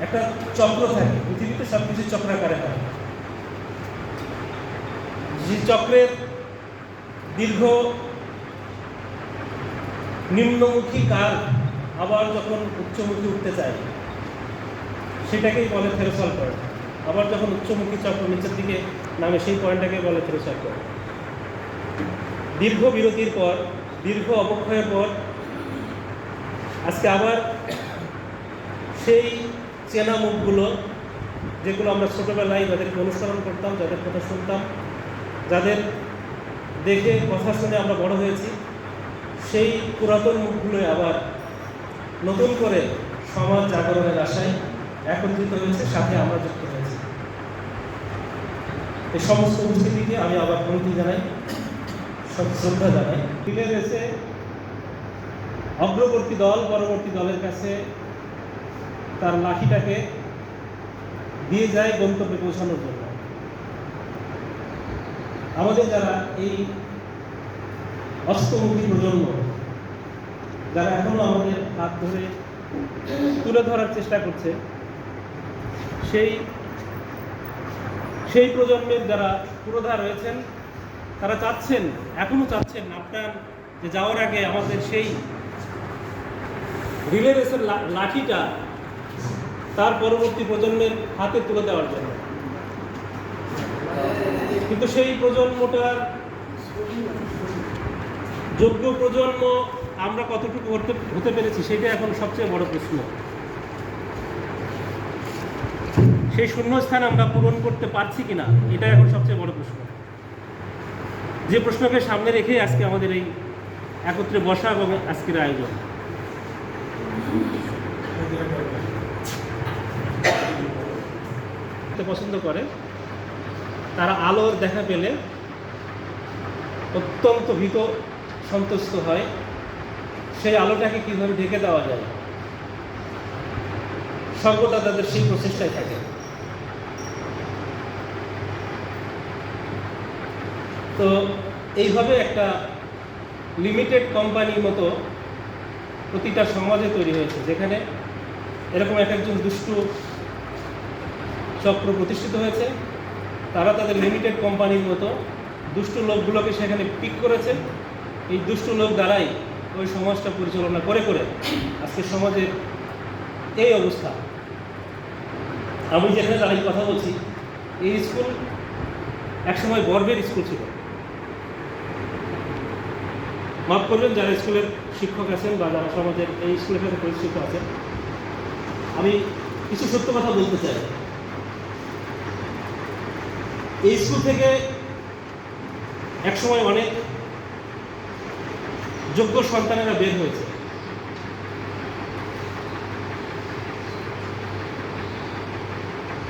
একটা চক্র থাকে, পৃথিবীতে সব কিছু চক্রাকারে হয়। যে চক্রের দীর্ঘ নিম্নমুখী কার আবার যখন উচ্চমুখী উঠতে চায় সেটাকেই বলে থেরোসল পয়েন্ট। আবার যখন উচ্চমুখী চক্র নিচের দিকে নামে সেই পয়েন্টটাকে বলে থেরোসল পয়েন্ট। দীর্ঘ বিরতির পর, দীর্ঘ অবক্ষয়ের পর আজকে আবার সেই চেনা মুখগুলো, যেগুলো আমরা ছোটোবেলায় যাদেরকে অনুসরণ করতাম, যাদের কথা শুনতাম, যাদের দেখে কথা শুনে আমরা বড় হয়েছি, সেই পুরাতন মুখগুলোই আবার নতুন করে সমাজ জাগরণের আশায় একত্রিত হয়েছে, সাথে আমরা যুক্ত হয়েছি। এই সমস্ত উপস্থিতিকে আমি আবার প্রণতি জানাই, শ্রদ্ধা জানাই। রিলে রেসে অগ্রবর্তী দল পরবর্তী দলের কাছে তার লাঠিটাকে দিয়ে যায় গন্তব্যে পৌঁছানোর জন্য। আমাদের যারা এই অস্তমুখী প্রজন্ম, যারা এখনো আমাদের হাত ধরে তুলে ধরার চেষ্টা করছে, সেই প্রজন্মের যারা পুরোধা রয়েছেন, তারা চাচ্ছেন, এখনো চাচ্ছেন আপনার যে যাওয়ার আগে আমাদের সেই রিলে রেসের লাঠিটা তার পরবর্তী প্রজন্মের হাতে তুলে দেওয়ার জন্য। কিন্তু সেই প্রজন্মটার যোগ্য প্রজন্ম আমরা কতটুকু হতে পেরেছি, সেটা এখন সবচেয়ে বড় প্রশ্ন। সেই শূন্যস্থান আমরা পূরণ করতে পারছি কিনা, এটা এখন সবচেয়ে বড় প্রশ্ন। যে প্রশ্নকে সামনে রেখে আজকে আমাদের এই একত্রে বসা এবং আজকের আয়োজন। পছন্দ করে, তারা আলোর দেখা পেলে অত্যন্ত ভীত সন্তুষ্ট হয়। সেই আলোটাকে কীভাবে ঢেকে দেওয়া যায়, সর্বদা তাদের সেই প্রচেষ্টায় থাকে। তো এইভাবে একটা লিমিটেড কোম্পানির মতো প্রতিটা সমাজে তৈরি হয়েছে, যেখানে এরকম একজন দুষ্টু চক্র প্রতিষ্ঠিত হয়েছে। তারা তাদের লিমিটেড কোম্পানির মতো দুষ্টু লোকগুলোকে সেখানে পিক করেছে। এই দুষ্টু লোক দ্বারাই ওই সমাজটা পরিচালনা করে করে আজকে সমাজের এই অবস্থা। আমি যেখানে দাঁড়িয়ে কথা বলছি, এই স্কুল একসময় গর্বের স্কুল ছিল। মাফ করবেন যারা স্কুলের শিক্ষক আছেন বা যারা সমাজের এই স্কুলের সাথে পরিচিত আছেন, আমি কিছু সত্য কথা বলতে চাই। এই স্কুল থেকে একসময় অনেক যোগ্য সন্তানেরা বের হয়েছে।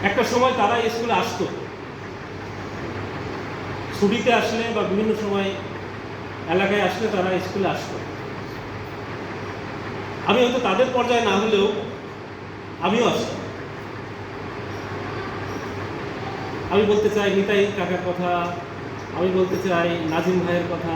একটা সময় তারা এই স্কুলে আসতো, ছুটিতে আসলে বা বিভিন্ন সময় এলাকায় আসলে তারা স্কুলে আসতো। আমি হয়তো তাদের পর্যায়ে না হলেও আমিও আসতাম। আমি বলতে চাই নিতাই কাকার কথা, আমি বলতে চাই নাজিম ভাইয়ের কথা,